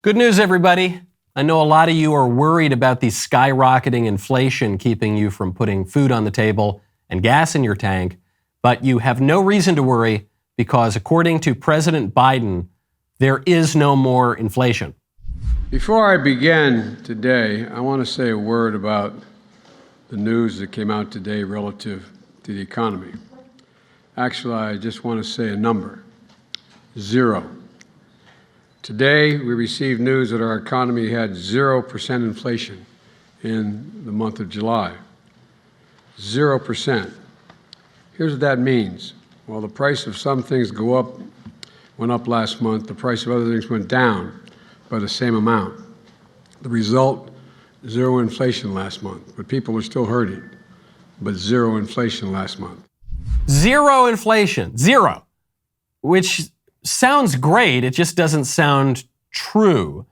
Good news, everybody. I know a lot of you are worried about the skyrocketing inflation keeping you from putting food on the table and gas in your tank, but you have no reason to worry because according to President Biden, there is no more inflation. Before I begin today, I want to say a word about the news that came out today relative to the economy. Actually, I just want to say a number: 0. Today, we received news that our economy had 0% inflation in the month of July. 0%. Here's what that means. While the price of some things went up last month, the price of other things went down by the same amount. The result, 0 inflation last month, but people are still hurting, but 0 inflation last month. 0 inflation, 0, which sounds great. It just doesn't sound true.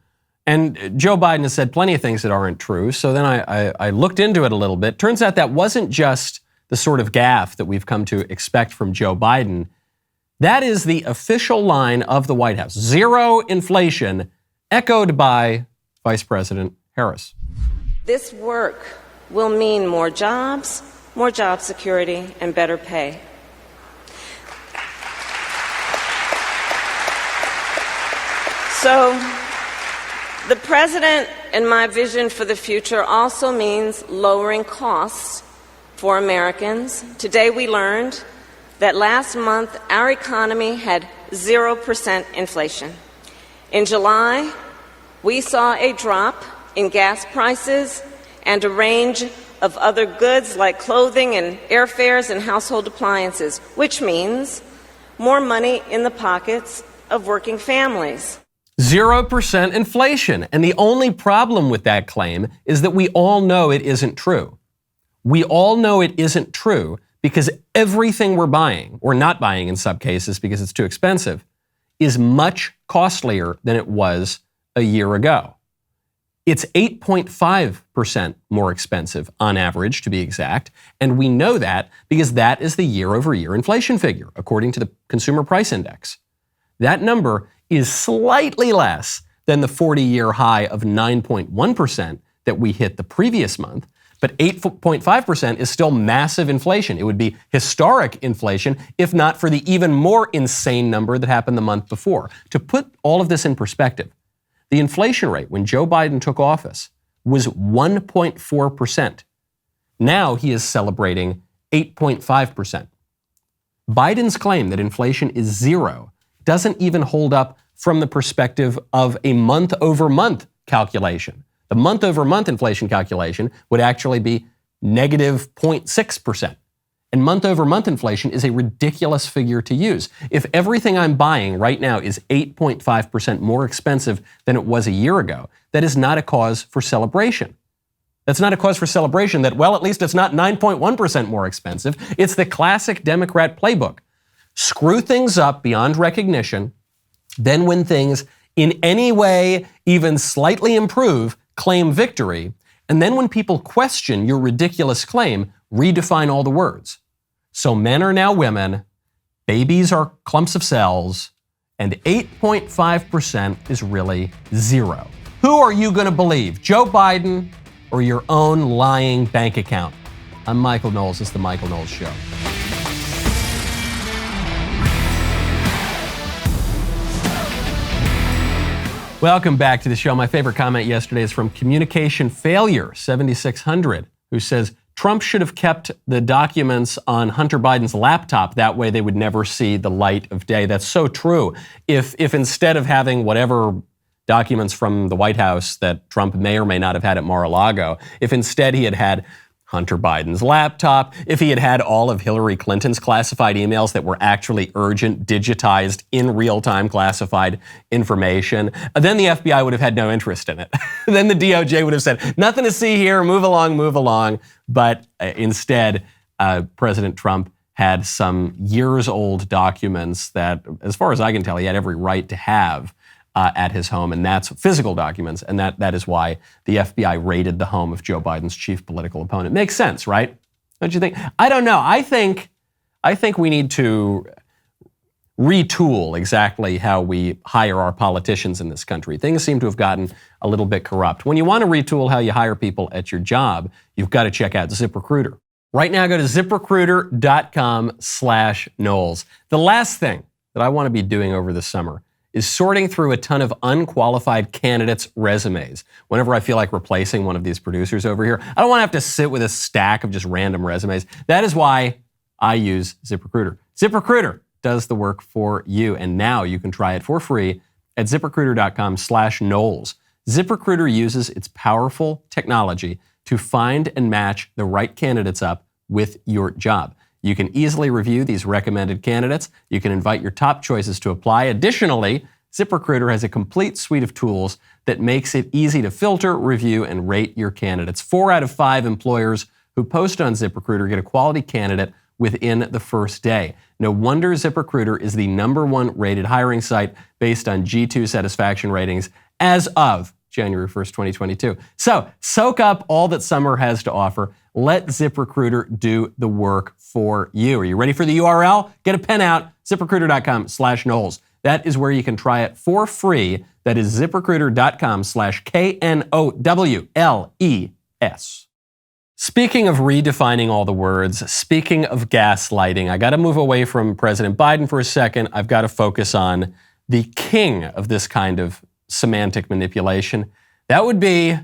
And Joe Biden has said plenty of things that aren't true. So then I looked into it a little bit. Turns out that wasn't just the sort of gaffe that we've come to expect from Joe Biden. That is the official line of the White House. 0 inflation, echoed by Vice President Harris. This work will mean more jobs, more job security, and better pay. So, the president and my vision for the future also means lowering costs for Americans. Today we learned that last month our economy had 0% inflation. In July, we saw a drop in gas prices and a range of other goods like clothing and airfares and household appliances, which means more money in the pockets of working families. 0% inflation. And the only problem with that claim is that we all know it isn't true. We all know it isn't true because everything we're buying, or not buying in some cases because it's too expensive, is much costlier than it was a year ago. It's 8.5% more expensive on average, to be exact. And we know that because that is the year-over-year inflation figure, according to the Consumer Price Index. That number is slightly less than the 40-year high of 9.1% that we hit the previous month, but 8.5% is still massive inflation. It would be historic inflation if not for the even more insane number that happened the month before. To put all of this in perspective, the inflation rate when Joe Biden took office was 1.4%. Now he is celebrating 8.5%. Biden's claim that inflation is 0 doesn't even hold up from the perspective of a month-over-month calculation. The month-over-month inflation calculation would actually be negative 0.6%. And month-over-month inflation is a ridiculous figure to use. If everything I'm buying right now is 8.5% more expensive than it was a year ago, that is not a cause for celebration. That's not a cause for celebration that, well, at least it's not 9.1% more expensive. It's the classic Democrat playbook. Screw things up beyond recognition. Then when things in any way even slightly improve, claim victory. And then when people question your ridiculous claim, redefine all the words. So men are now women, babies are clumps of cells, and 8.5% is really 0. Who are you going to believe, Joe Biden or your own lying bank account? I'm Michael Knowles. This is The Michael Knowles Show. Welcome back to the show. My favorite comment yesterday is from Communication Failure 7600, who says, Trump should have kept the documents on Hunter Biden's laptop. That way they would never see the light of day. That's so true. If instead of having whatever documents from the White House that Trump may or may not have had at Mar-a-Lago, if instead he had had Hunter Biden's laptop, if he had had all of Hillary Clinton's classified emails that were actually urgent, digitized, in real-time classified information, then the FBI would have had no interest in it. Then the DOJ would have said, nothing to see here, move along, move along. But instead, President Trump had some years-old documents that, as far as I can tell, he had every right to have at his home, and that's physical documents, and that is why the FBI raided the home of Joe Biden's chief political opponent. Makes sense, right? Don't you think? I don't know. I think we need to retool exactly how we hire our politicians in this country. Things seem to have gotten a little bit corrupt. When you want to retool how you hire people at your job, you've got to check out ZipRecruiter. Right now, go to ZipRecruiter.com/Knowles. The last thing that I want to be doing over the summer is sorting through a ton of unqualified candidates' resumes. Whenever I feel like replacing one of these producers over here, I don't want to have to sit with a stack of just random resumes. That is why I use ZipRecruiter. ZipRecruiter does the work for you, and now you can try it for free at ZipRecruiter.com/Knowles. ZipRecruiter uses its powerful technology to find and match the right candidates up with your job. You can easily review these recommended candidates. You can invite your top choices to apply. Additionally, ZipRecruiter has a complete suite of tools that makes it easy to filter, review, and rate your candidates. 4 out of 5 employers who post on ZipRecruiter get a quality candidate within the first day. No wonder ZipRecruiter is the #1 rated hiring site based on G2 satisfaction ratings as of January 1st, 2022. So soak up all that summer has to offer. Let ZipRecruiter do the work for you. Are you ready for the URL? Get a pen out, ZipRecruiter.com/Knowles. That is where you can try it for free. That is ZipRecruiter.com/KNOWLES. Speaking of redefining all the words, speaking of gaslighting, I got to move away from President Biden for a second. I've got to focus on the king of this kind of semantic manipulation. That would be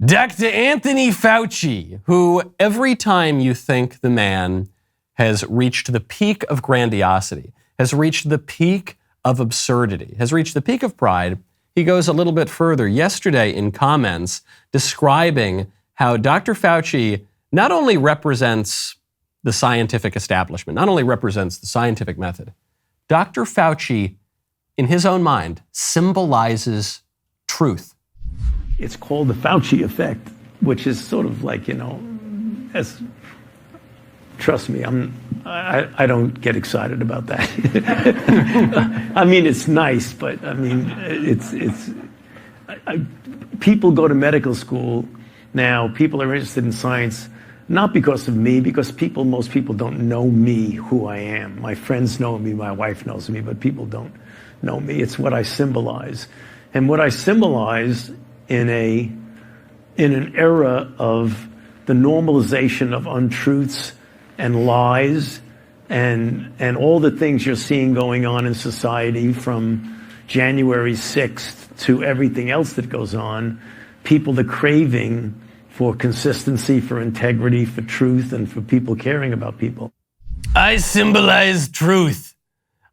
Dr. Anthony Fauci, who every time you think the man has reached the peak of grandiosity, has reached the peak of absurdity, has reached the peak of pride, he goes a little bit further. Yesterday in comments describing how Dr. Fauci not only represents the scientific establishment, not only represents the scientific method, Dr. Fauci, in his own mind, symbolizes truth. It's called the Fauci effect, which is sort of like, trust me, I don't get excited about that. I mean, it's nice, but I mean, people go to medical school now, people are interested in science, not because of me, because most people don't know me, who I am. My friends know me, my wife knows me, but people don't know me. It's what I symbolize. And what I symbolize in an era of the normalization of untruths and lies and all the things you're seeing going on in society from January 6th to everything else that goes on, people, the craving for consistency, for integrity, for truth, and for people caring about people. I symbolize truth.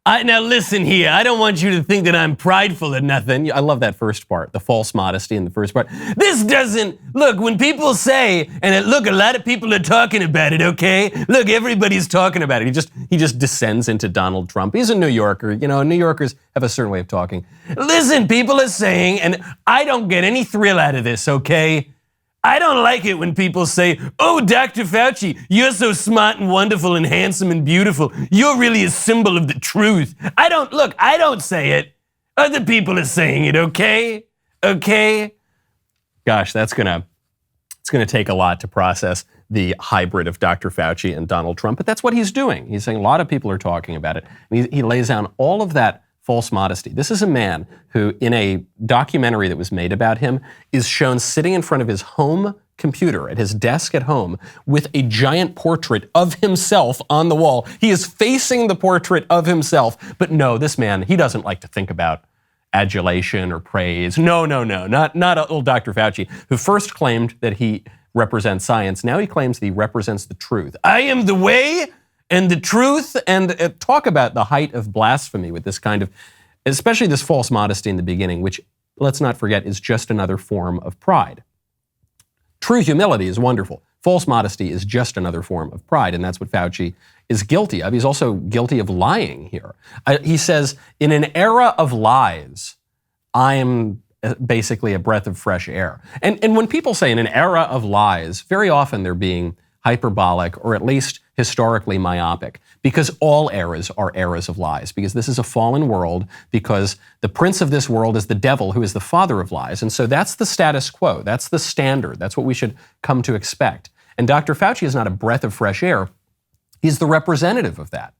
Now listen here, I don't want you to think that I'm prideful or nothing. I love that first part, the false modesty in the first part. This doesn't, look, when people say, and look, a lot of people are talking about it, okay? Look, everybody's talking about it. He just descends into Donald Trump. He's a New Yorker, New Yorkers have a certain way of talking. Listen, people are saying, and I don't get any thrill out of this, okay? I don't like it when people say, oh, Dr. Fauci, you're so smart and wonderful and handsome and beautiful. You're really a symbol of the truth. I don't say it. Other people are saying it, okay? Okay? Gosh, it's gonna take a lot to process the hybrid of Dr. Fauci and Donald Trump, but that's what he's doing. He's saying a lot of people are talking about it. And he lays down all of that false modesty. This is a man who, in a documentary that was made about him, is shown sitting in front of his home computer at his desk at home with a giant portrait of himself on the wall. He is facing the portrait of himself. But no, this man, he doesn't like to think about adulation or praise. No, not old Dr. Fauci, who first claimed that he represents science. Now he claims that he represents the truth. I am the way and the truth, and talk about the height of blasphemy with this kind of, especially this false modesty in the beginning, which, let's not forget, is just another form of pride. True humility is wonderful. False modesty is just another form of pride, and that's what Fauci is guilty of. He's also guilty of lying here. He says, in an era of lies, I am basically a breath of fresh air. And when people say in an era of lies, very often they're being hyperbolic, or at least historically myopic, because all eras are eras of lies, because this is a fallen world, because the prince of this world is the devil, who is the father of lies. And so that's the status quo. That's the standard. That's what we should come to expect. And Dr. Fauci is not a breath of fresh air. He's the representative of that.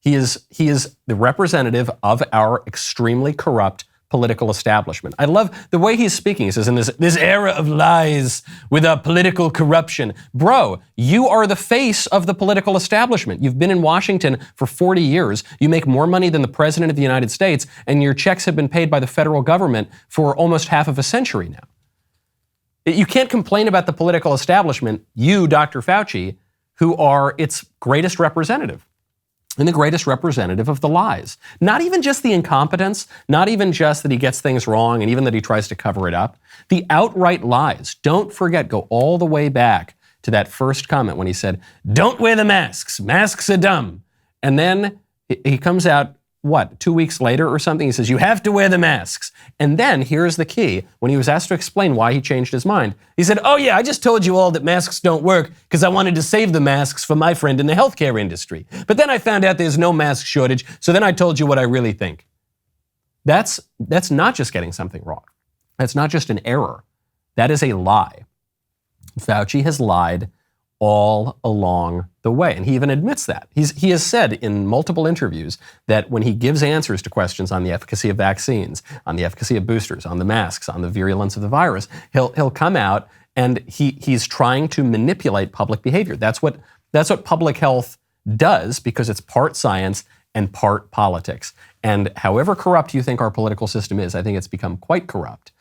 He is the representative of our extremely corrupt political establishment. I love the way he's speaking. He says, in this era of lies with our political corruption. Bro, you are the face of the political establishment. You've been in Washington for 40 years. You make more money than the President of the United States, and your checks have been paid by the federal government for almost half of a century now. You can't complain about the political establishment, you, Dr. Fauci, who are its greatest representative. And the greatest representative of the lies. Not even just the incompetence, not even just that he gets things wrong and even that he tries to cover it up. The outright lies. Don't forget, go all the way back to that first comment when he said, don't wear the masks. Masks are dumb. And then he comes out, 2 weeks later or something? He says, you have to wear the masks. And then here's the key. When he was asked to explain why he changed his mind, he said, oh yeah, I just told you all that masks don't work because I wanted to save the masks for my friend in the healthcare industry. But then I found out there's no mask shortage, so then I told you what I really think. That's not just getting something wrong. That's not just an error. That is a lie. Fauci has lied all along the way. And he even admits that. He has said in multiple interviews that when he gives answers to questions on the efficacy of vaccines, on the efficacy of boosters, on the masks, on the virulence of the virus, he'll come out and he's trying to manipulate public behavior. That's what public health does, because it's part science and part politics. And however corrupt you think our political system is, I think it's become quite corrupt.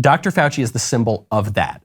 Dr. Fauci is the symbol of that.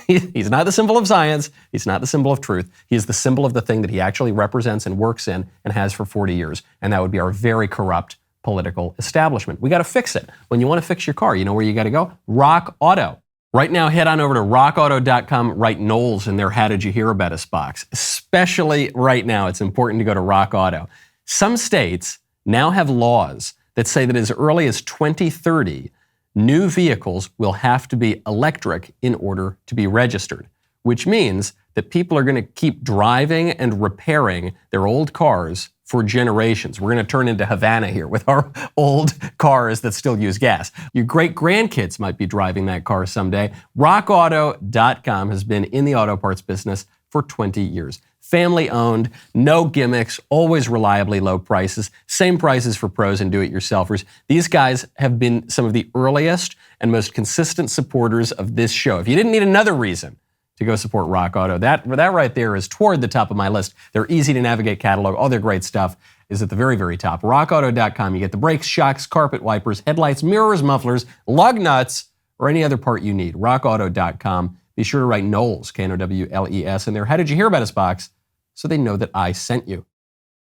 He's not the symbol of science. He's not the symbol of truth. He is the symbol of the thing that he actually represents and works in and has for 40 years. And that would be our very corrupt political establishment. We got to fix it. When you want to fix your car, you know where you got to go? Rock Auto. Right now, head on over to rockauto.com, write Knowles in their How Did You Hear About Us box. Especially right now, it's important to go to Rock Auto. Some states now have laws that say that as early as 2030, new vehicles will have to be electric in order to be registered, which means that people are going to keep driving and repairing their old cars for generations. We're going to turn into Havana here with our old cars that still use gas. Your great-grandkids might be driving that car someday. RockAuto.com has been in the auto parts business for 20 years. Family-owned, no gimmicks, always reliably low prices, same prices for pros and do-it-yourselfers. These guys have been some of the earliest and most consistent supporters of this show. If you didn't need another reason to go support Rock Auto, that right there is toward the top of my list. Their easy-to-navigate catalog, all their great stuff is at the very, very top. RockAuto.com. You get the brakes, shocks, carpet wipers, headlights, mirrors, mufflers, lug nuts, or any other part you need. RockAuto.com. Be sure to write Knowles, Knowles, in there. How did you hear about us box? So they know that I sent you.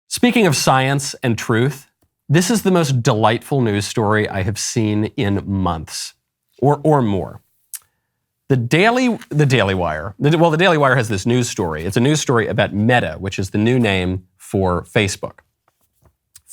Speaking of science and truth, this is the most delightful news story I have seen in months or more. The Daily Wire has this news story. It's a news story about Meta, which is the new name for Facebook.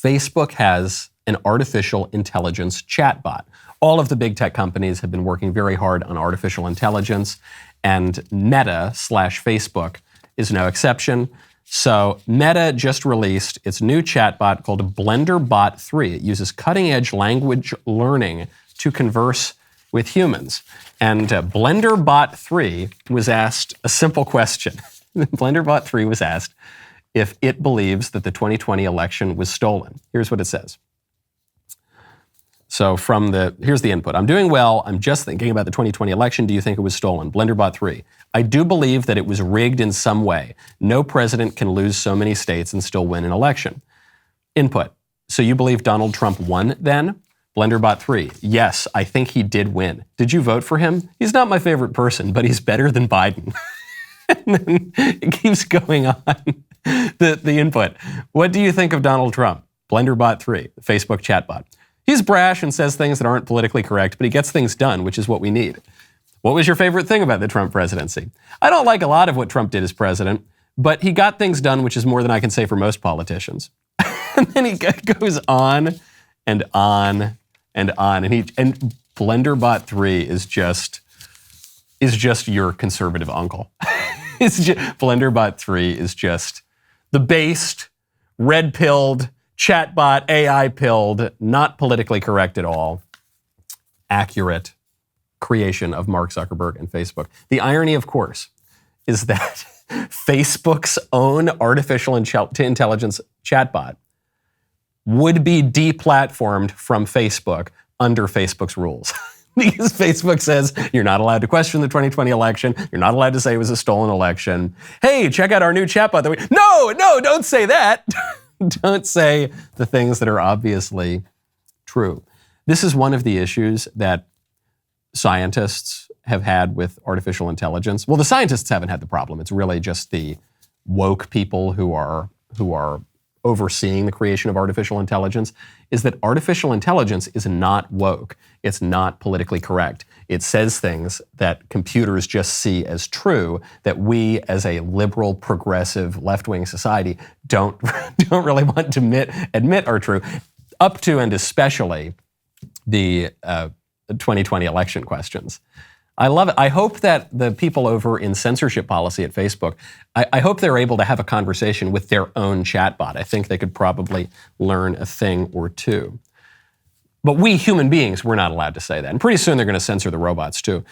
Facebook has an artificial intelligence chatbot. All of the big tech companies have been working very hard on artificial intelligence, and Meta/Facebook is no exception. So Meta just released its new chatbot called BlenderBot 3. It uses cutting-edge language learning to converse with humans. And BlenderBot 3 was asked a simple question. BlenderBot 3 was asked if it believes that the 2020 election was stolen. Here's what it says. So here's the input. I'm doing well. I'm just thinking about the 2020 election. Do you think it was stolen? BlenderBot 3. I do believe that it was rigged in some way. No president can lose so many states and still win an election. Input. So you believe Donald Trump won then? BlenderBot 3. Yes, I think he did win. Did you vote for him? He's not my favorite person, but he's better than Biden. And then it keeps going on. The input. What do you think of Donald Trump? BlenderBot 3, the Facebook chatbot. He's brash and says things that aren't politically correct, but he gets things done, which is what we need. What was your favorite thing about the Trump presidency? I don't like a lot of what Trump did as president, but he got things done, which is more than I can say for most politicians. And then he goes on and on and on. And BlenderBot 3 is just your conservative uncle. BlenderBot 3 is just the based, red-pilled, chatbot, AI-pilled, not politically correct at all, accurate creation of Mark Zuckerberg and Facebook. The irony, of course, is that Facebook's own artificial intelligence chatbot would be deplatformed from Facebook under Facebook's rules. Because Facebook says you're not allowed to question the 2020 election. You're not allowed to say it was a stolen election. Hey, check out our new chatbot. No, don't say that. Don't say the things that are obviously true. This is one of the issues that scientists have had with artificial intelligence. Well, the scientists haven't had the problem. It's really just the woke people who are overseeing the creation of artificial intelligence, is that artificial intelligence is not woke. It's not politically correct. It says things that computers just see as true that we as a liberal, progressive, left-wing society don't really want to admit are true, up to and especially the 2020 election questions. I love it. I hope that the people over in censorship policy at Facebook, I hope they're able to have a conversation with their own chatbot. I think they could probably learn a thing or two. But we human beings, we're not allowed to say that. And pretty soon they're going to censor the robots too.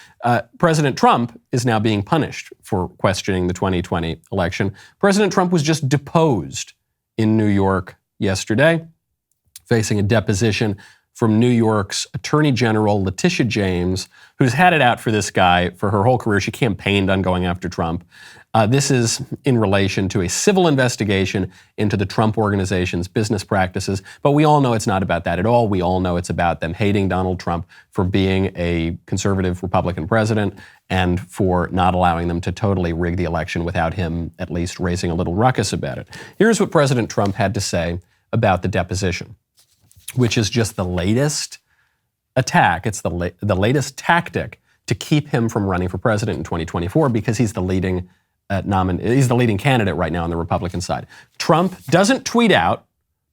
President Trump is now being punished for questioning the 2020 election. President Trump was just deposed in New York yesterday, facing a deposition from New York's Attorney General Letitia James, who's had it out for this guy for her whole career. She campaigned on going after Trump. This is in relation to a civil investigation into the Trump Organization's business practices. But we all know it's not about that at all. We all know it's about them hating Donald Trump for being a conservative Republican president and for not allowing them to totally rig the election without him at least raising a little ruckus about it. Here's what President Trump had to say about the deposition, which is just the latest attack. It's the latest tactic to keep him from running for president in 2024 because he's the leading he's the leading candidate right now on the Republican side. Trump doesn't tweet out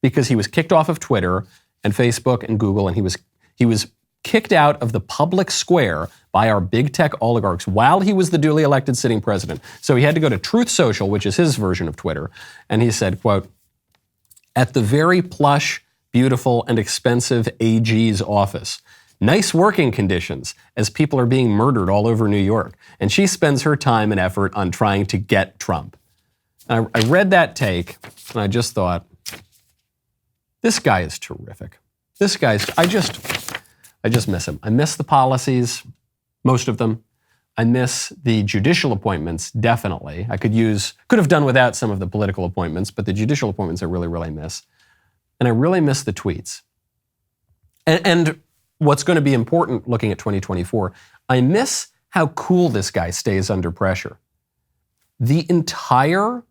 because he was kicked off of Twitter and Facebook and Google, and he was kicked out of the public square by our big tech oligarchs while he was the duly elected sitting president. So he had to go to Truth Social, which is his version of Twitter, and he said, quote, "At the very plush, beautiful, and expensive AG's office. Nice working conditions as people are being murdered all over New York. And she spends her time and effort on trying to get Trump." I read that take and I just thought, this guy is terrific. I just miss him. I miss the policies, most of them. I miss the judicial appointments, definitely. I could have done without some of the political appointments, but the judicial appointments I really, really miss. And I really miss the tweets. And what's going to be important looking at 2024, I miss how cool this guy stays under pressure. The entire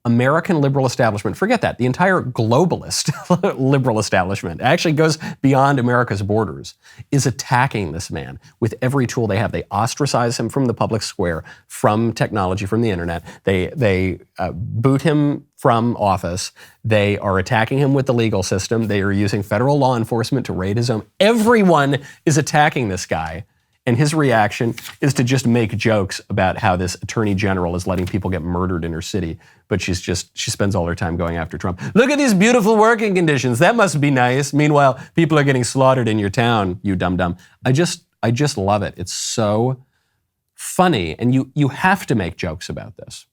American liberal establishment, forget that, the entire globalist liberal establishment, actually goes beyond America's borders, is attacking this man with every tool they have. They ostracize him from the public square, from technology, from the internet. They boot him from office. They are attacking him with the legal system. They are using federal law enforcement to raid his home. Everyone is attacking this guy. And his reaction is to just make jokes about how this attorney general is letting people get murdered in her city. But she spends all her time going after Trump. Look at these beautiful working conditions. That must be nice. Meanwhile, people are getting slaughtered in your town, you dum-dum. I just love it. It's so funny. And you have to make jokes about this.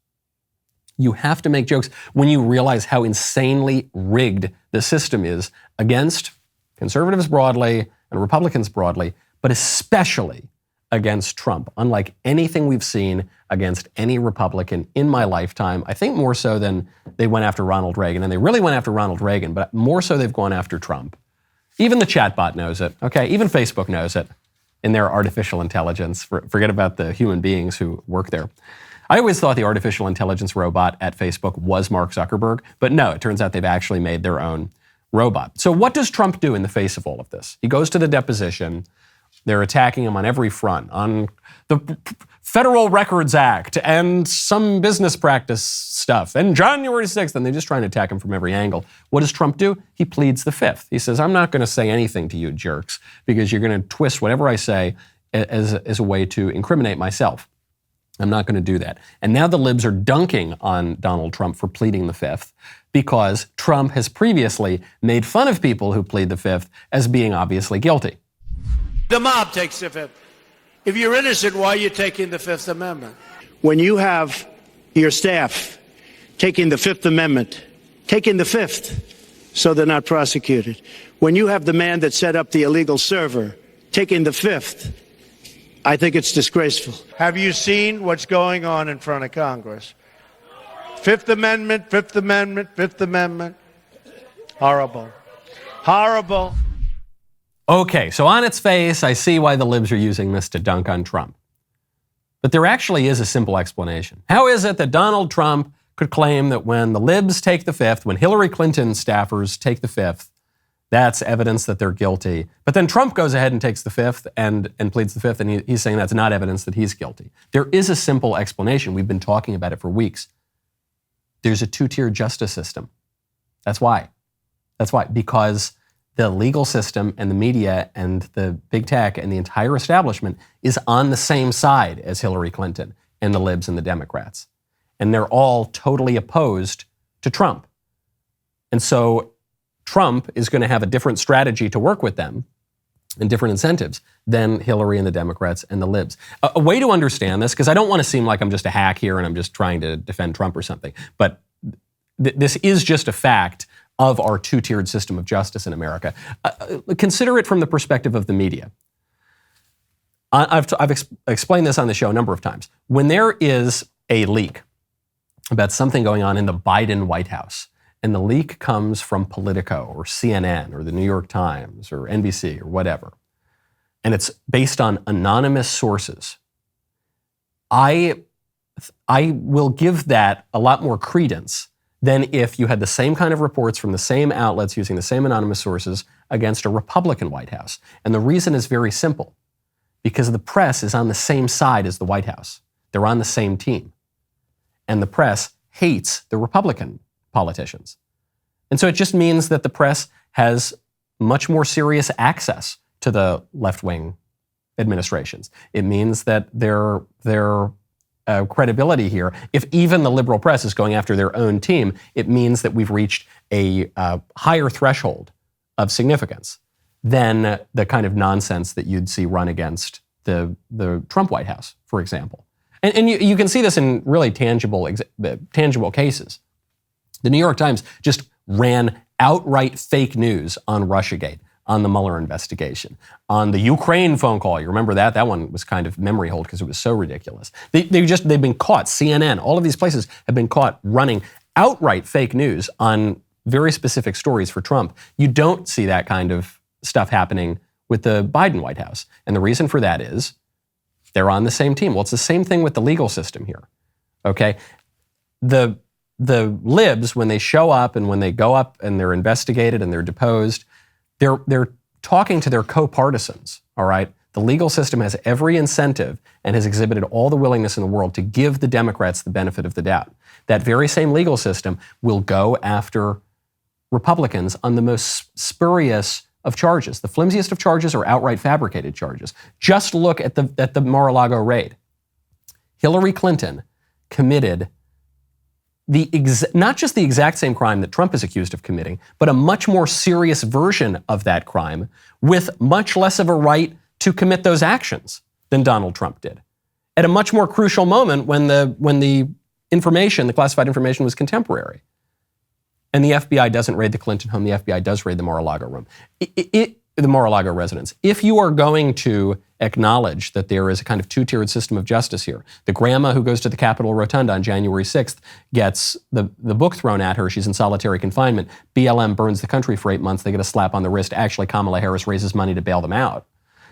You have to make jokes when you realize how insanely rigged the system is against conservatives broadly and Republicans broadly, but especially against Trump, unlike anything we've seen against any Republican in my lifetime. I think more so than they went after Ronald Reagan, and they really went after Ronald Reagan, but more so they've gone after Trump. Even the chatbot knows it, okay? Even Facebook knows it in their artificial intelligence. Forget about the human beings who work there. I always thought the artificial intelligence robot at Facebook was Mark Zuckerberg, but no, it turns out they've actually made their own robot. So what does Trump do in the face of all of this? He goes to the deposition. They're attacking him on every front, on the Federal Records Act and some business practice stuff, and January 6th, and they're just trying to attack him from every angle. What does Trump do? He pleads the fifth. He says, I'm not going to say anything to you jerks because you're going to twist whatever I say as a way to incriminate myself. I'm not going to do that. And now the libs are dunking on Donald Trump for pleading the fifth because Trump has previously made fun of people who plead the fifth as being obviously guilty. The mob takes the fifth. If you're innocent, why are you taking the Fifth Amendment? when you have your staff taking the Fifth Amendment, taking the Fifth so they're not prosecuted, when you have the man that set up the illegal server taking the Fifth, I think it's disgraceful. Have you seen what's going on in front of Congress? Fifth Amendment, Fifth Amendment, Fifth Amendment. Horrible. Horrible. Okay, so on its face, I see why the libs are using this to dunk on Trump. But there actually is a simple explanation. How is it that Donald Trump could claim that when the libs take the Fifth, when Hillary Clinton staffers take the Fifth, that's evidence that they're guilty. But then Trump goes ahead and takes the Fifth and pleads the Fifth, and he's saying that's not evidence that he's guilty. There is a simple explanation. We've been talking about it for weeks. There's a two-tiered justice system. That's why. That's why. Because the legal system and the media and the big tech and the entire establishment is on the same side as Hillary Clinton and the libs and the Democrats. And they're all totally opposed to Trump. And so Trump is going to have a different strategy to work with them and different incentives than Hillary and the Democrats and the libs. A way to understand this, because I don't want to seem like I'm just a hack here and I'm just trying to defend Trump or something, but this is just a fact of our two-tiered system of justice in America. Consider it from the perspective of the media. I've explained this on the show a number of times. When there is a leak about something going on in the Biden White House, and the leak comes from Politico or CNN or the New York Times or NBC or whatever, and it's based on anonymous sources, I will give that a lot more credence than if you had the same kind of reports from the same outlets using the same anonymous sources against a Republican White House. And the reason is very simple, because the press is on the same side as the White House. They're on the same team. And the press hates the Republican politicians. And so it just means that the press has much more serious access to the left-wing administrations. It means that their credibility here, if even the liberal press is going after their own team, it means that we've reached a higher threshold of significance than the kind of nonsense that you'd see run against the Trump White House, for example. And you can see this in really tangible cases. The New York Times just ran outright fake news on Russiagate, on the Mueller investigation, on the Ukraine phone call. You remember that? That one was kind of memory hold because it was so ridiculous. They've been caught, CNN, all of these places have been caught running outright fake news on very specific stories for Trump. You don't see that kind of stuff happening with the Biden White House. And the reason for that is they're on the same team. Well, it's the same thing with the legal system here, okay? The libs, when they show up and when they go up and they're investigated and they're deposed, they're talking to their co-partisans, all right? The legal system has every incentive and has exhibited all the willingness in the world to give the Democrats the benefit of the doubt. That very same legal system will go after Republicans on the most spurious of charges. The flimsiest of charges are outright fabricated charges. Just look at the Mar-a-Lago raid. Hillary Clinton committed not just the exact same crime that Trump is accused of committing, but a much more serious version of that crime with much less of a right to commit those actions than Donald Trump did. At a much more crucial moment when the information, the classified information, was contemporary. And the FBI doesn't raid the Clinton home, the FBI does raid the Mar-a-Lago room. The Mar-a-Lago residence. If you are going to acknowledge that there is a kind of two-tiered system of justice here, the grandma who goes to the Capitol Rotunda on January 6th gets the book thrown at her. She's in solitary confinement. BLM burns the country for 8 months. They get a slap on the wrist. Actually, Kamala Harris raises money to bail them out.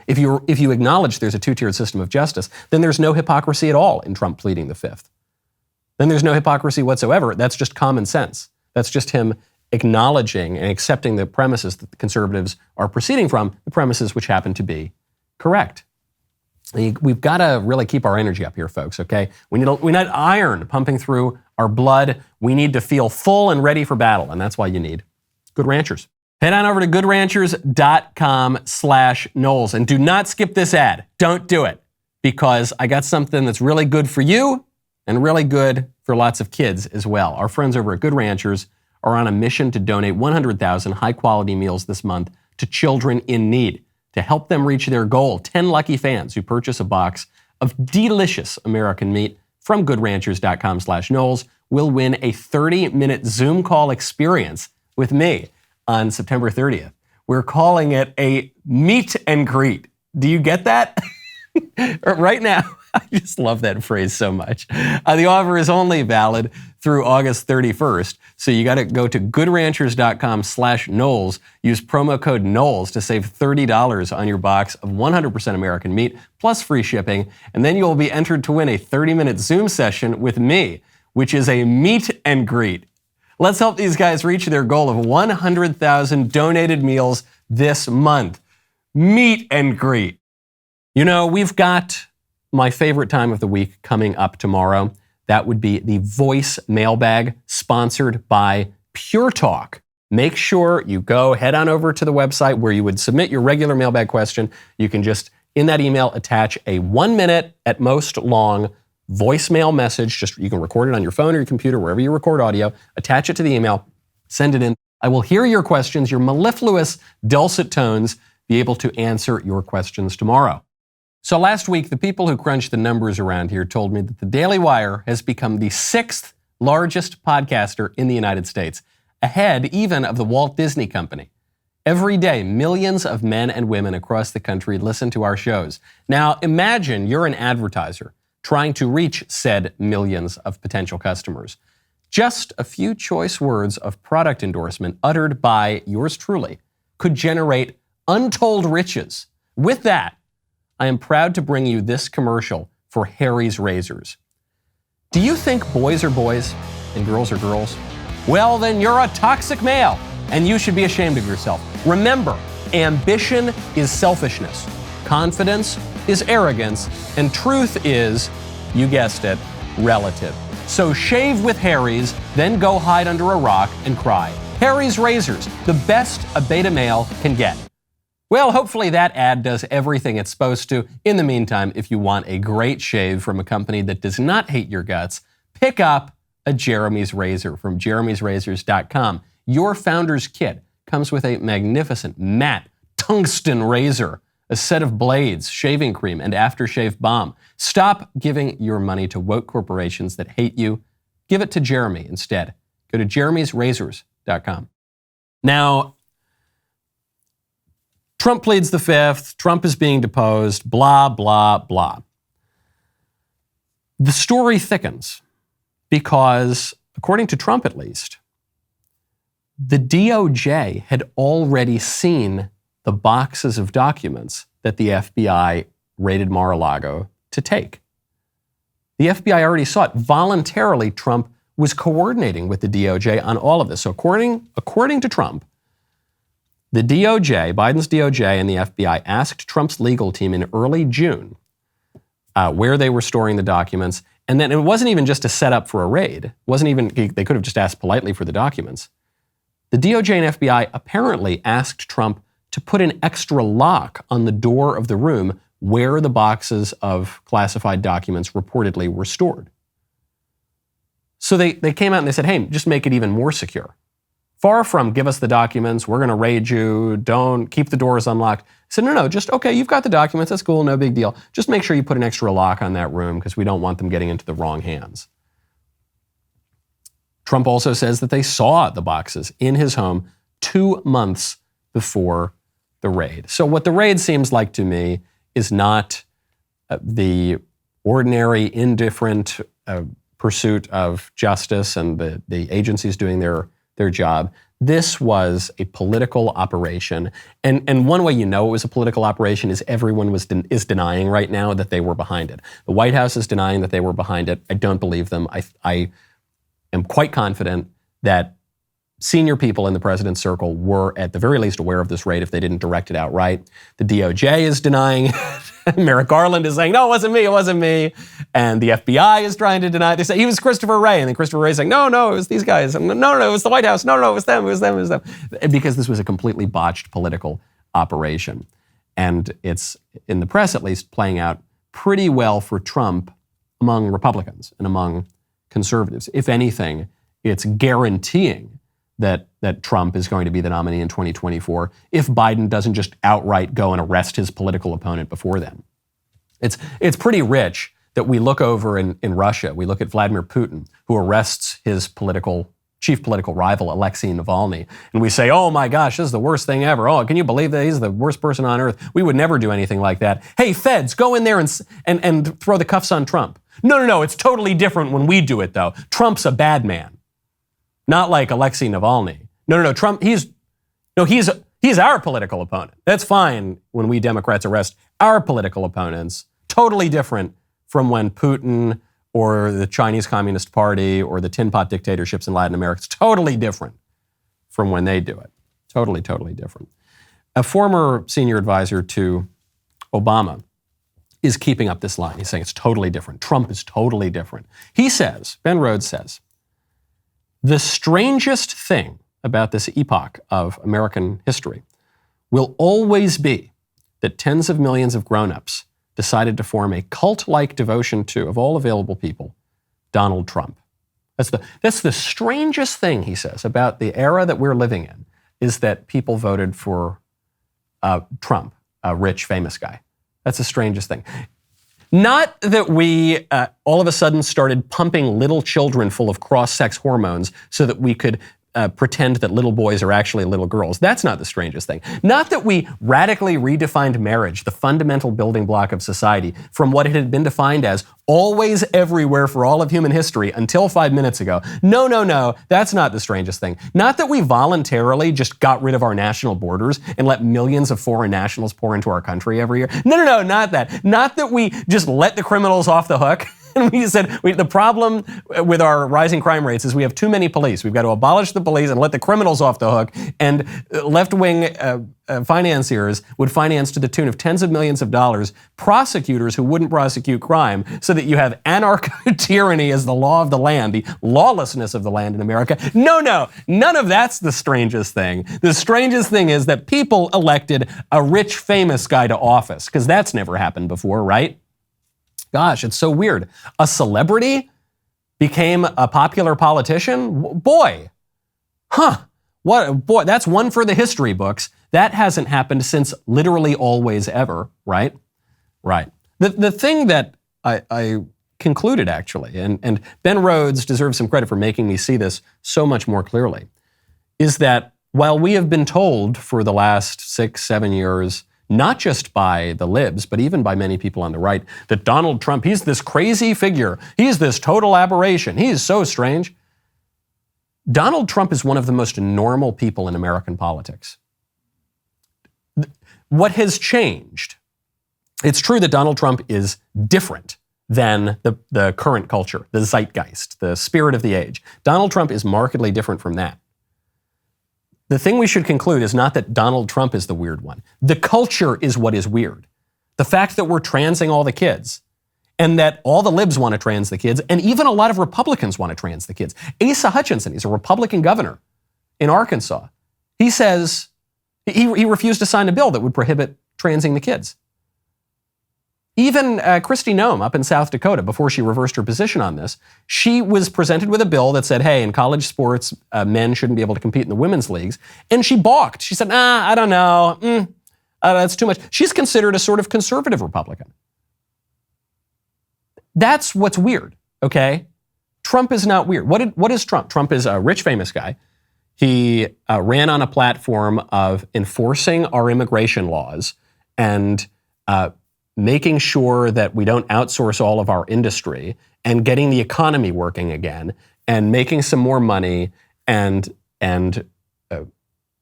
If you acknowledge there's a two-tiered system of justice, then there's no hypocrisy at all in Trump pleading the Fifth. Then there's no hypocrisy whatsoever. That's just common sense. That's just him acknowledging and accepting the premises that the conservatives are proceeding from, the premises which happen to be correct. We've got to really keep our energy up here, folks, okay? We need iron pumping through our blood. We need to feel full and ready for battle, and that's why you need Good Ranchers. Head on over to goodranchers.com/Knowles, and do not skip this ad. Don't do it, because I got something that's really good for you and really good for lots of kids as well. Our friends over at Good Ranchers are on a mission to donate 100,000 high-quality meals this month to children in need. To help them reach their goal, 10 lucky fans who purchase a box of delicious American meat from goodranchers.com/Knowles will win a 30-minute Zoom call experience with me on September 30th. We're calling it a meet and greet. Do you get that? Right now, I just love that phrase so much. The offer is only valid through August 31st. So you got to go to goodranchers.com/Knowles. Use promo code Knowles to save $30 on your box of 100% American meat plus free shipping. And then you'll be entered to win a 30-minute Zoom session with me, which is a meet and greet. Let's help these guys reach their goal of 100,000 donated meals this month. Meet and greet. You know, we've got my favorite time of the week coming up tomorrow. That would be the voice mailbag sponsored by Pure Talk. Make sure you head on over to the website where you would submit your regular mailbag question. You can just, in that email, attach a 1 minute at most long voicemail message. You can record it on your phone or your computer, wherever you record audio, attach it to the email, send it in. I will hear your questions, your mellifluous, dulcet tones, be able to answer your questions tomorrow. So last week, the people who crunch the numbers around here told me that the Daily Wire has become the 6th largest podcaster in the United States, ahead even of the Walt Disney Company. Every day, millions of men and women across the country listen to our shows. Now, imagine you're an advertiser trying to reach said millions of potential customers. Just a few choice words of product endorsement uttered by yours truly could generate untold riches. With that, I am proud to bring you this commercial for Harry's Razors. Do you think boys are boys and girls are girls? Well, then you're a toxic male, and you should be ashamed of yourself. Remember, ambition is selfishness, confidence is arrogance, and truth is, you guessed it, relative. So shave with Harry's, then go hide under a rock and cry. Harry's Razors, the best a beta male can get. Well, hopefully that ad does everything it's supposed to. In the meantime, if you want a great shave from a company that does not hate your guts, pick up a Jeremy's Razor from jeremy'srazors.com. Your founder's kit comes with a magnificent matte tungsten razor, a set of blades, shaving cream, and aftershave balm. Stop giving your money to woke corporations that hate you. Give it to Jeremy instead. Go to jeremy'srazors.com. Now, Trump pleads the fifth. Trump is being deposed. Blah, blah, blah. The story thickens because, according to Trump at least, the DOJ had already seen the boxes of documents that the FBI raided Mar-a-Lago to take. The FBI already saw it. Voluntarily, Trump was coordinating with the DOJ on all of this. So according to Trump, the DOJ, Biden's DOJ and the FBI asked Trump's legal team in early June where they were storing the documents. And then it wasn't even just to set up for a raid. They could have just asked politely for the documents. The DOJ and FBI apparently asked Trump to put an extra lock on the door of the room where the boxes of classified documents reportedly were stored. So they came out and they said, hey, just make it even more secure. Far from give us the documents, we're going to raid you, don't keep the doors unlocked. I said, no, just, okay, you've got the documents, that's cool, no big deal. Just make sure you put an extra lock on that room because we don't want them getting into the wrong hands. Trump also says that they saw the boxes in his home 2 months before the raid. So what the raid seems like to me is not the ordinary, indifferent pursuit of justice and the agencies doing their job. This was a political operation. And one way you know it was a political operation is everyone is denying right now that they were behind it. The White House is denying that they were behind it. I don't believe them. I am quite confident that senior people in the president's circle were at the very least aware of this raid if they didn't direct it outright. The DOJ is denying. Merrick Garland is saying, no, it wasn't me. And the FBI is trying to deny it. They say, he was Christopher Wray. And then Christopher Wray is saying, no, it was these guys. No, it was the White House. No, it was them. Because this was a completely botched political operation. And it's, in the press at least, playing out pretty well for Trump among Republicans and among conservatives. If anything, it's guaranteeing that Trump is going to be the nominee in 2024 if Biden doesn't just outright go and arrest his political opponent before then. It's pretty rich that we look over in Russia, we look at Vladimir Putin, who arrests his chief political rival, Alexei Navalny, and we say, oh my gosh, this is the worst thing ever. Oh, can you believe that he's the worst person on earth? We would never do anything like that. Hey, feds, go in there and throw the cuffs on Trump. No, it's totally different when we do it, though. Trump's a bad man. Not like Alexei Navalny. No, Trump, he's our political opponent. That's fine when we Democrats arrest our political opponents. Totally different from when Putin or the Chinese Communist Party or the tin pot dictatorships in Latin America. It's totally different from when they do it. Totally different. A former senior advisor to Obama is keeping up this line. He's saying it's totally different. Trump is totally different. He says, Ben Rhodes says, the strangest thing about this epoch of American history will always be that tens of millions of grown-ups decided to form a cult-like devotion to, of all available people, Donald Trump. That's the strangest thing, he says, about the era that we're living in, is that people voted for Trump, a rich, famous guy. That's the strangest thing. Not that we all of a sudden started pumping little children full of cross-sex hormones so that we could pretend that little boys are actually little girls. That's not the strangest thing. Not that we radically redefined marriage, the fundamental building block of society, from what it had been defined as always everywhere for all of human history until 5 minutes ago. No, that's not the strangest thing. Not that we voluntarily just got rid of our national borders and let millions of foreign nationals pour into our country every year. No, not that. Not that we just let the criminals off the hook. And we said the problem with our rising crime rates is we have too many police. We've got to abolish the police and let the criminals off the hook. And left-wing financiers would finance to the tune of tens of millions of dollars prosecutors who wouldn't prosecute crime, so that you have anarcho-tyranny as the law of the land, the lawlessness of the land in America. No, none of that's the strangest thing. The strangest thing is that people elected a rich, famous guy to office, because that's never happened before, right? Gosh, it's so weird. A celebrity became a popular politician? Boy. Boy, that's one for the history books. That hasn't happened since literally always ever, right? Right. The thing that I concluded, actually, and Ben Rhodes deserves some credit for making me see this so much more clearly, is that while we have been told for the last 6-7 years, not just by the libs, but even by many people on the right, that Donald Trump, he's this crazy figure. He's this total aberration. He's so strange. Donald Trump is one of the most normal people in American politics. What has changed? It's true that Donald Trump is different than the current culture, the zeitgeist, the spirit of the age. Donald Trump is markedly different from that. The thing we should conclude is not that Donald Trump is the weird one. The culture is what is weird. The fact that we're transing all the kids, and that all the libs want to trans the kids, and even a lot of Republicans want to trans the kids. Asa Hutchinson, he's a Republican governor in Arkansas. He says he refused to sign a bill that would prohibit transing the kids. Even Kristi Noem up in South Dakota, before she reversed her position on this, she was presented with a bill that said, hey, in college sports, men shouldn't be able to compete in the women's leagues. And she balked. She said, I don't know. That's too much. She's considered a sort of conservative Republican. That's what's weird, okay? Trump is not weird. What is Trump? Trump is a rich, famous guy. He ran on a platform of enforcing our immigration laws and making sure that we don't outsource all of our industry and getting the economy working again and making some more money and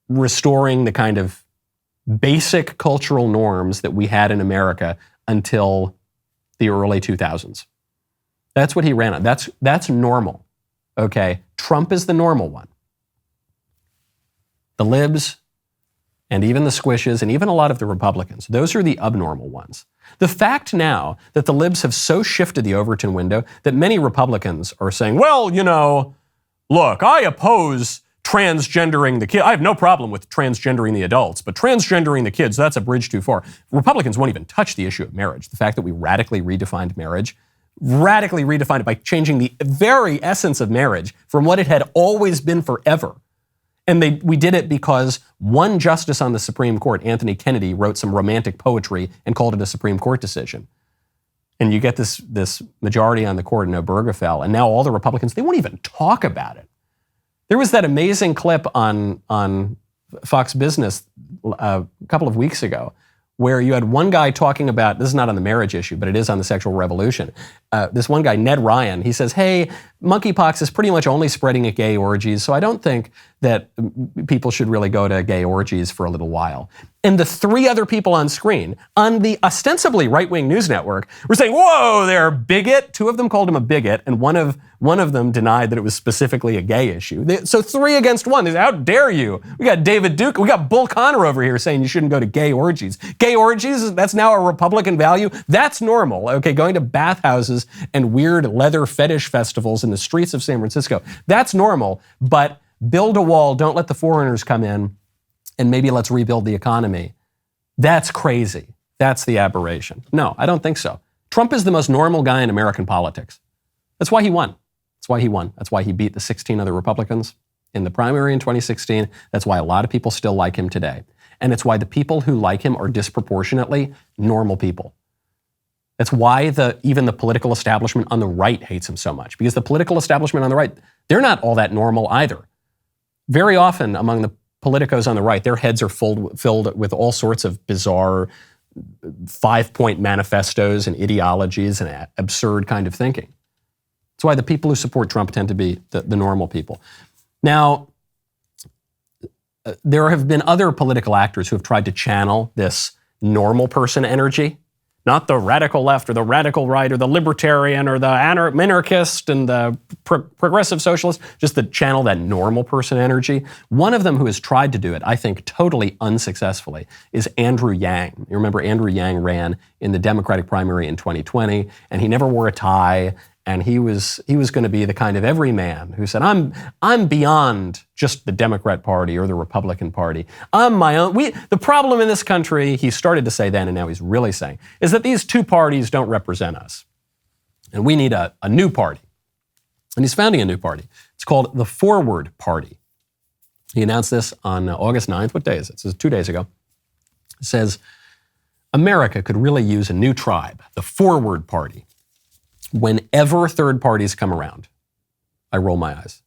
restoring the kind of basic cultural norms that we had in America until the early 2000s. That's what he ran on. That's normal, okay? Trump is the normal one. The libs and even the squishes and even a lot of the Republicans, those are the abnormal ones. The fact now that the libs have so shifted the Overton window that many Republicans are saying, well, look, I oppose transgendering the kids. I have no problem with transgendering the adults, but transgendering the kids, that's a bridge too far. Republicans won't even touch the issue of marriage. The fact that we radically redefined it by changing the very essence of marriage from what it had always been forever. And we did it because one justice on the Supreme Court, Anthony Kennedy, wrote some romantic poetry and called it a Supreme Court decision. and you get this majority on the court in Obergefell, and now all the Republicans, they won't even talk about it. There was that amazing clip on Fox Business a couple of weeks ago where you had one guy talking about, this is not on the marriage issue, but it is on the sexual revolution. This one guy, Ned Ryan, he says, hey, monkeypox is pretty much only spreading at gay orgies, so I don't think that people should really go to gay orgies for a little while. And the three other people on screen, on the ostensibly right-wing news network, were saying, whoa, they're a bigot. Two of them called him a bigot, and one of them denied that it was specifically a gay issue. So 3 against 1. They said, how dare you? We got David Duke, we got Bull Connor over here saying you shouldn't go to gay orgies. Gay orgies, that's now a Republican value? That's normal, okay? Going to bathhouses and weird leather fetish festivals in the streets of San Francisco, that's normal, but build a wall, don't let the foreigners come in, and maybe let's rebuild the economy. That's crazy. That's the aberration. No, I don't think so. Trump is the most normal guy in American politics. That's why he won. That's why he won. That's why he beat the 16 other Republicans in the primary in 2016. That's why a lot of people still like him today. And it's why the people who like him are disproportionately normal people. That's why even the political establishment on the right hates him so much, because the political establishment on the right, they're not all that normal either. Very often among the politicos on the right, their heads are filled with all sorts of bizarre 5-point manifestos and ideologies and absurd kind of thinking. That's why the people who support Trump tend to be the normal people. Now, there have been other political actors who have tried to channel this normal person energy, not the radical left or the radical right or the libertarian or the minarchist and the progressive socialist, just to channel that normal person energy. One of them who has tried to do it, I think totally unsuccessfully, is Andrew Yang. You remember Andrew Yang ran in the Democratic primary in 2020, and he never wore a tie, and he was going to be the kind of everyman who said, I'm beyond just the Democrat Party or the Republican Party. I'm my own. The problem in this country, he started to say then, and now he's really saying, is that these two parties don't represent us. And we need a new party. And he's founding a new party. It's called the Forward Party. He announced this on August 9th. What day is it? This is 2 days ago. It says, America could really use a new tribe, the Forward Party. Whenever third parties come around, I roll my eyes.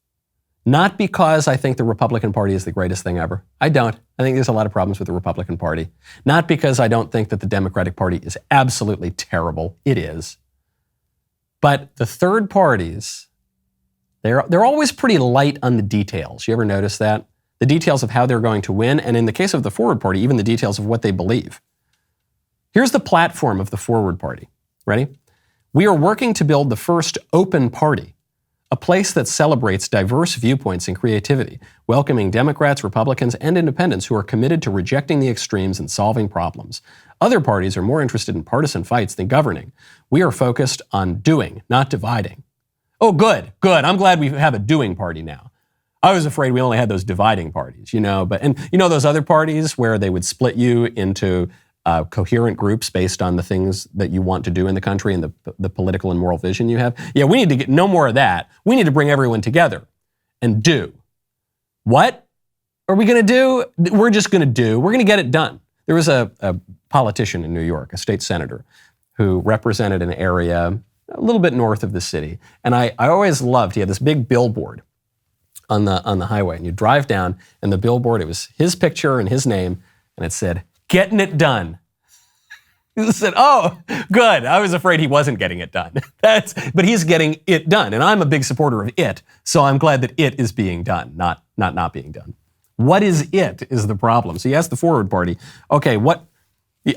Not because I think the Republican Party is the greatest thing ever. I don't. I think there's a lot of problems with the Republican Party. Not because I don't think that the Democratic Party is absolutely terrible. It is. But the third parties, they're always pretty light on the details. You ever notice that? The details of how they're going to win, and in the case of the Forward Party, even the details of what they believe. Here's the platform of the Forward Party. Ready? We are working to build the first open party, a place that celebrates diverse viewpoints and creativity, welcoming Democrats, Republicans, and independents who are committed to rejecting the extremes and solving problems. Other parties are more interested in partisan fights than governing. We are focused on doing, not dividing. Oh, good. I'm glad we have a doing party now. I was afraid we only had those dividing parties, and those other parties where they would split you into coherent groups based on the things that you want to do in the country and the political and moral vision you have. Yeah, we need to get no more of that. We need to bring everyone together and do. What are we going to do? We're just going to do. We're going to get it done. There was a politician in New York, a state senator, who represented an area a little bit north of the city. And I always loved, he had this big billboard on the highway. And you drive down, and the billboard, it was his picture and his name, and it said, "Getting it done." He said, "Oh, good. I was afraid he wasn't getting it done." But he's getting it done. And I'm a big supporter of it. So I'm glad that it is being done, not being done. What is it is the problem. So you asked the Forward Party, okay,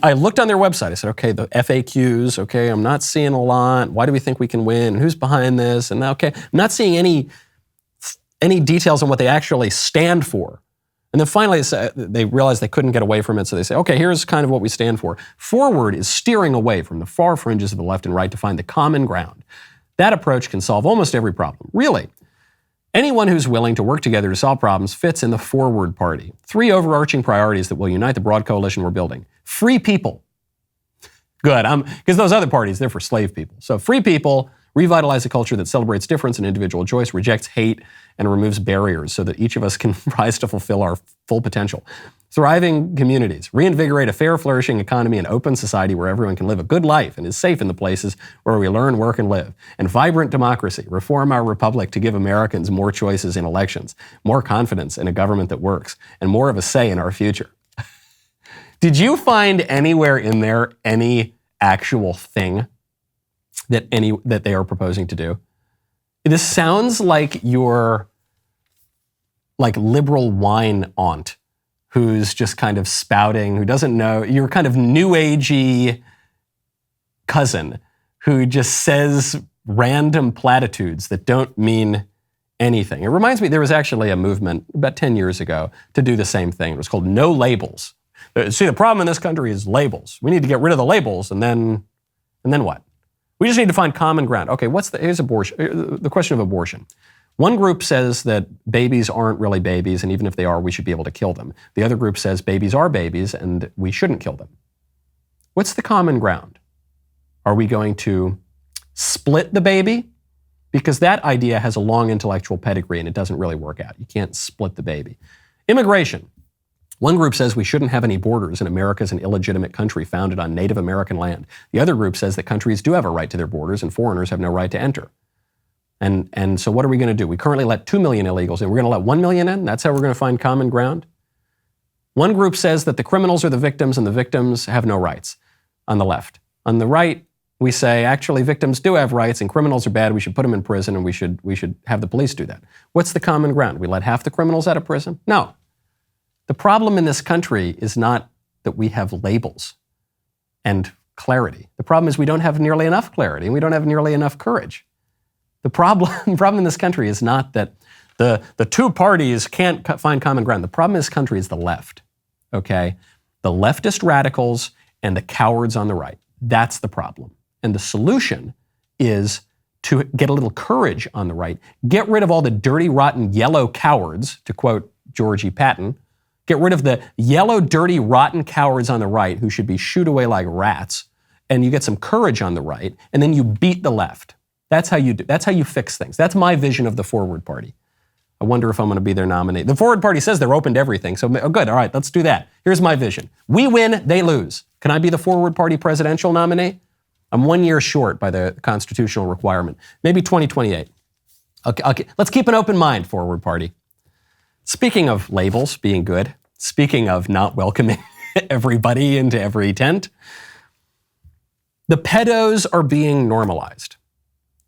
I looked on their website. I said, okay, the FAQs, okay, I'm not seeing a lot. Why do we think we can win? Who's behind this? And okay, I'm not seeing any details on what they actually stand for. And then finally, they realized they couldn't get away from it, so they say, okay, here's kind of what we stand for. Forward is steering away from the far fringes of the left and right to find the common ground. That approach can solve almost every problem. Really, anyone who's willing to work together to solve problems fits in the Forward Party. 3 overarching priorities that will unite the broad coalition we're building. Free people. Good, because those other parties, they're for slave people. So free people, revitalize a culture that celebrates difference and individual choice, rejects hate, and removes barriers so that each of us can rise to fulfill our full potential. Thriving communities, reinvigorate a fair, flourishing economy and open society where everyone can live a good life and is safe in the places where we learn, work, and live. And vibrant democracy, reform our republic to give Americans more choices in elections, more confidence in a government that works, and more of a say in our future. Did you find anywhere in there any actual thing that they are proposing to do? This sounds like your liberal wine aunt who's just kind of spouting, who doesn't know, your kind of new agey cousin who just says random platitudes that don't mean anything. It reminds me, there was actually a movement about 10 years ago to do the same thing. It was called No Labels. See, the problem in this country is labels. We need to get rid of the labels, and then what? We just need to find common ground. Okay, here's abortion, the question of abortion. One group says that babies aren't really babies, and even if they are, we should be able to kill them. The other group says babies are babies, and we shouldn't kill them. What's the common ground? Are we going to split the baby? Because that idea has a long intellectual pedigree, and it doesn't really work out. You can't split the baby. Immigration. One group says we shouldn't have any borders, and America is an illegitimate country founded on Native American land. The other group says that countries do have a right to their borders, and foreigners have no right to enter. And so what are we going to do? We currently let 2 million illegals in. We're going to let 1 million in? That's how we're going to find common ground? One group says that the criminals are the victims and the victims have no rights on the left. On the right, we say, actually, victims do have rights and criminals are bad. We should put them in prison and we should have the police do that. What's the common ground? We let half the criminals out of prison? No. The problem in this country is not that we have labels and clarity. The problem is we don't have nearly enough clarity and we don't have nearly enough courage. The problem in this country is not that the two parties can't find common ground. The problem in this country is the left, okay? The leftist radicals and the cowards on the right. That's the problem. And the solution is to get a little courage on the right, get rid of all the dirty, rotten, yellow cowards, to quote Georgie Patton, get rid of the yellow, dirty, rotten cowards on the right who should be shooed away like rats, and you get some courage on the right, and then you beat the left. That's how you do. That's how you fix things. That's my vision of the Forward Party. I wonder if I'm going to be their nominee. The Forward Party says they're open to everything, so good. All right, let's do that. Here's my vision. We win, they lose. Can I be the Forward Party presidential nominee? I'm 1 year short by the constitutional requirement. Maybe 2028. Okay. Let's keep an open mind, Forward Party. Speaking of labels being good, speaking of not welcoming everybody into every tent, the pedos are being normalized.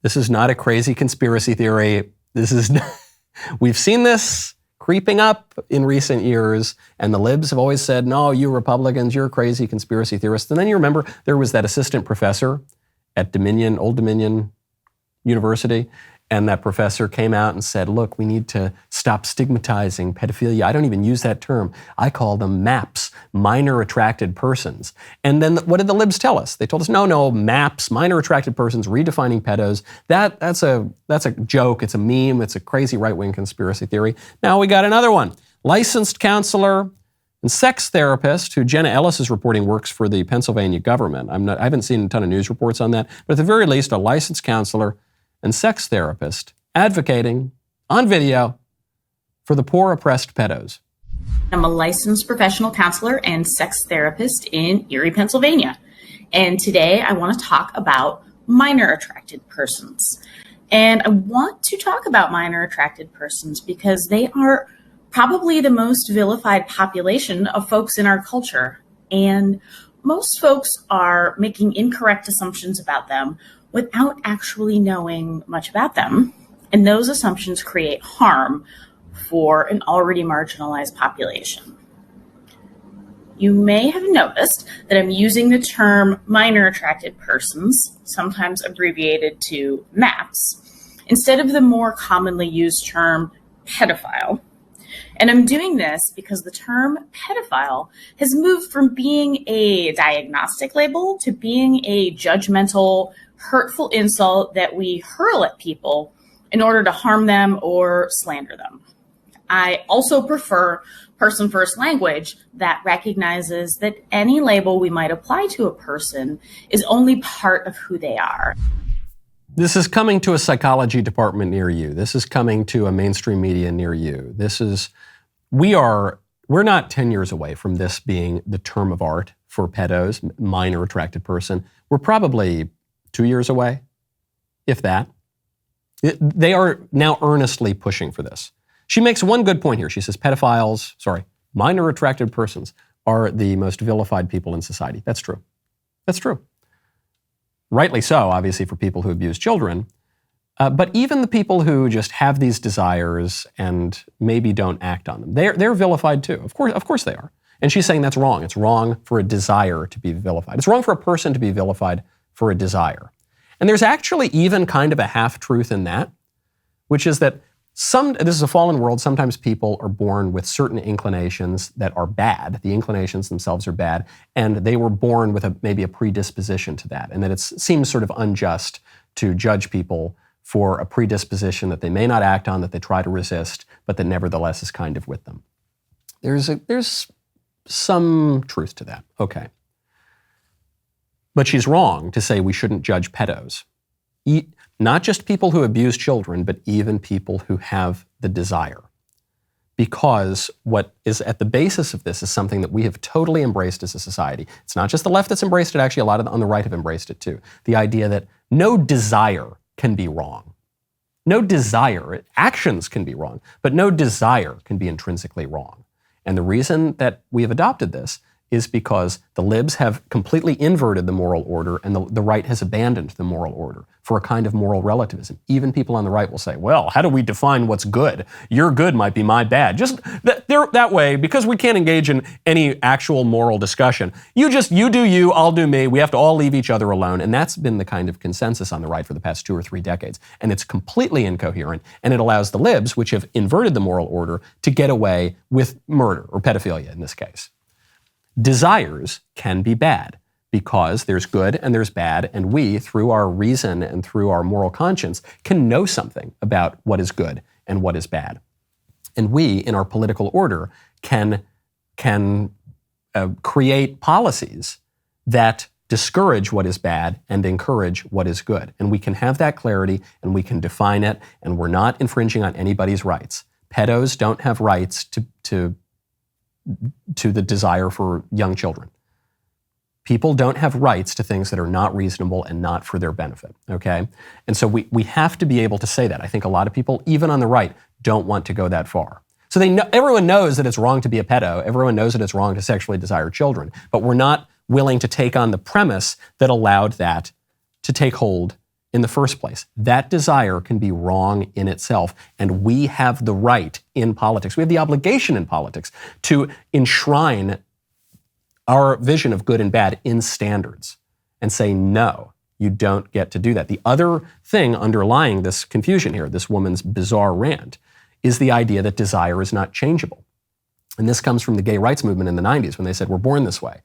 This is not a crazy conspiracy theory. We've seen this creeping up in recent years, and the libs have always said, no, you Republicans, you're crazy conspiracy theorists. And then you remember there was that assistant professor at Old Dominion University, and that professor came out and said, look, we need to stop stigmatizing pedophilia. I don't even use that term. I call them MAPs, minor attracted persons. And then what did the libs tell us? They told us, no, MAPs, minor attracted persons, redefining pedos. That's a joke. It's a meme. It's a crazy right-wing conspiracy theory. Now we got another one. Licensed counselor and sex therapist, who Jenna Ellis is reporting works for the Pennsylvania government. I haven't seen a ton of news reports on that, but at the very least, a licensed counselor and sex therapist advocating on video for the poor oppressed pedos. I'm a licensed professional counselor and sex therapist in Erie, Pennsylvania. And today I want to talk about minor attracted persons. And I want to talk about minor attracted persons because they are probably the most vilified population of folks in our culture. And most folks are making incorrect assumptions about them without actually knowing much about them. And those assumptions create harm for an already marginalized population. You may have noticed that I'm using the term minor attracted persons, sometimes abbreviated to MAPS, instead of the more commonly used term pedophile. And I'm doing this because the term pedophile has moved from being a diagnostic label to being a judgmental, hurtful insult that we hurl at people in order to harm them or slander them. I also prefer person-first language that recognizes that any label we might apply to a person is only part of who they are. This is coming to a psychology department near you. This is coming to a mainstream media near you. We're not 10 years away from this being the term of art for pedos, minor attracted person. We're probably 2 years away, if that. They are now earnestly pushing for this. She makes one good point here. She says minor attracted persons are the most vilified people in society. That's true. That's true. Rightly so, obviously, for people who abuse children. But even the people who just have these desires and maybe don't act on them, they're vilified too. Of course they are. And she's saying that's wrong. It's wrong for a desire to be vilified. It's wrong for a person to be vilified for a desire. And there's actually even kind of a half-truth in that, which is that this is a fallen world. Sometimes people are born with certain inclinations that are bad. The inclinations themselves are bad, and they were born with maybe a predisposition to that, and that it seems sort of unjust to judge people for a predisposition that they may not act on, that they try to resist, but that nevertheless is kind of with them. There's some truth to that. Okay. But she's wrong to say we shouldn't judge pedos. Not just people who abuse children, but even people who have the desire. Because what is at the basis of this is something that we have totally embraced as a society. It's not just the left that's embraced it, actually a lot of on the right have embraced it too. The idea that no desire can be wrong. No desire, actions can be wrong, but no desire can be intrinsically wrong. And the reason that we have adopted this is because the libs have completely inverted the moral order and the right has abandoned the moral order for a kind of moral relativism. Even people on the right will say, well, how do we define what's good? Your good might be my bad. Just that way, because we can't engage in any actual moral discussion. You do you, I'll do me. We have to all leave each other alone. And that's been the kind of consensus on the right for the past 2 or 3 decades. And it's completely incoherent. And it allows the libs, which have inverted the moral order, to get away with murder or pedophilia in this case. Desires can be bad because there's good and there's bad, and we, through our reason and through our moral conscience, can know something about what is good and what is bad. And we, in our political order, can create policies that discourage what is bad and encourage what is good. And we can have that clarity and we can define it, and we're not infringing on anybody's rights. Pedos don't have rights to the desire for young children. People don't have rights to things that are not reasonable and not for their benefit, okay? And so we have to be able to say that. I think a lot of people, even on the right, don't want to go that far. So everyone knows that it's wrong to be a pedo. Everyone knows that it's wrong to sexually desire children. But we're not willing to take on the premise that allowed that to take hold in the first place. That desire can be wrong in itself, and we have the right in politics, we have the obligation in politics to enshrine our vision of good and bad in standards and say, no, you don't get to do that. The other thing underlying this confusion here, this woman's bizarre rant, is the idea that desire is not changeable. And this comes from the gay rights movement in the 90s when they said, we're born this way.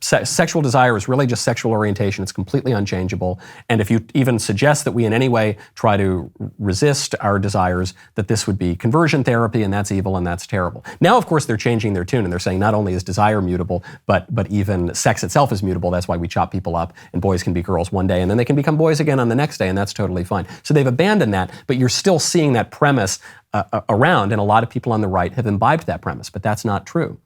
Sexual desire is really just sexual orientation. It's completely unchangeable. And if you even suggest that we in any way try to resist our desires, that this would be conversion therapy, and that's evil and that's terrible. Now, of course, they're changing their tune and they're saying not only is desire mutable, but even sex itself is mutable. That's why we chop people up and boys can be girls one day and then they can become boys again on the next day, and that's totally fine. So they've abandoned that, but you're still seeing that premise around, and a lot of people on the right have imbibed that premise, but that's not true.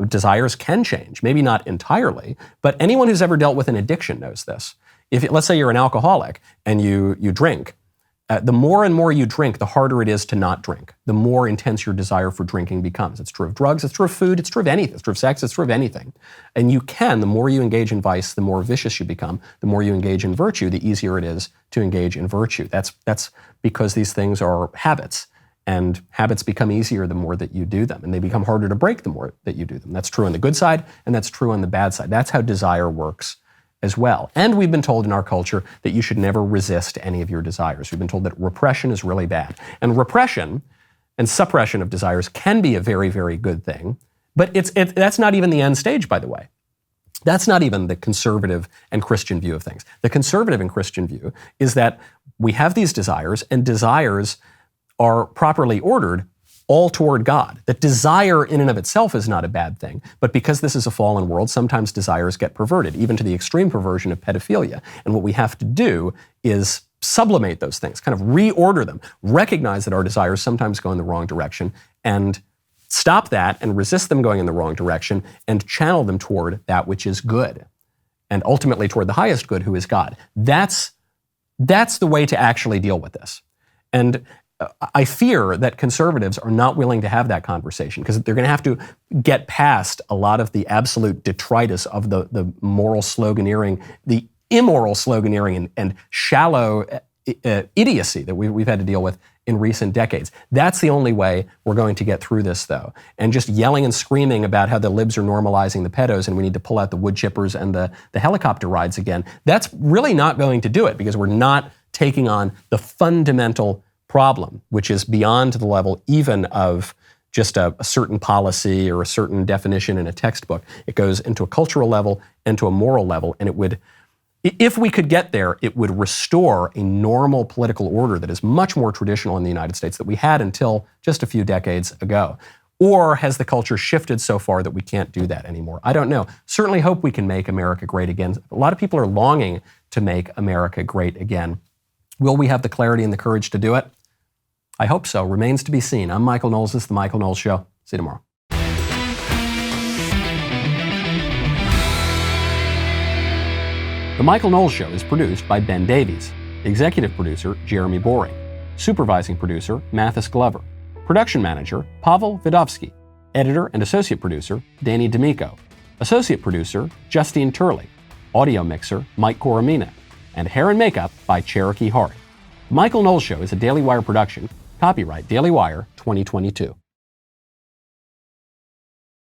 Desires can change, maybe not entirely, but anyone who's ever dealt with an addiction knows this. Let's say you're an alcoholic and you drink, the more and more you drink, the harder it is to not drink. The more intense your desire for drinking becomes. It's true of drugs, it's true of food, it's true of anything. It's true of sex, it's true of anything. And the more you engage in vice, the more vicious you become. The more you engage in virtue, the easier it is to engage in virtue. That's because these things are habits. And habits become easier the more that you do them, and they become harder to break the more that you do them. That's true on the good side, and that's true on the bad side. That's how desire works as well. And we've been told in our culture that you should never resist any of your desires. We've been told that repression is really bad. And repression and suppression of desires can be a very, very good thing, but that's not even the end stage, by the way. That's not even the conservative and Christian view of things. The conservative and Christian view is that we have these desires, and desires are properly ordered, all toward God. That desire in and of itself is not a bad thing, but because this is a fallen world, sometimes desires get perverted, even to the extreme perversion of pedophilia. And what we have to do is sublimate those things, kind of reorder them, recognize that our desires sometimes go in the wrong direction, and stop that and resist them going in the wrong direction and channel them toward that which is good, and ultimately toward the highest good, who is God. That's the way to actually deal with this. And I fear that conservatives are not willing to have that conversation, because they're going to have to get past a lot of the absolute detritus of the moral sloganeering, the immoral sloganeering and shallow idiocy that we've had to deal with in recent decades. That's the only way we're going to get through this, though. And just yelling and screaming about how the libs are normalizing the pedos and we need to pull out the wood chippers and the helicopter rides again, that's really not going to do it, because we're not taking on the fundamental problem, which is beyond the level even of just a certain policy or a certain definition in a textbook. It goes into a cultural level and to a moral level, and it would, if we could get there, it would restore a normal political order that is much more traditional in the United States that we had until just a few decades ago. Or has the culture shifted so far that we can't do that anymore? I don't know. Certainly hope we can make America great again. A lot of people are longing to make America great again. Will we have the clarity and the courage to do it? I hope so. Remains to be seen. I'm Michael Knowles. This is The Michael Knowles Show. See you tomorrow. The Michael Knowles Show is produced by Ben Davies. Executive producer, Jeremy Boring. Supervising producer, Mathis Glover. Production manager, Pavel Vidovsky. Editor and associate producer, Danny D'Amico. Associate producer, Justine Turley. Audio mixer, Mike Coromina. And hair and makeup by Cherokee Hart. The Michael Knowles Show is a Daily Wire production. Copyright Daily Wire 2022.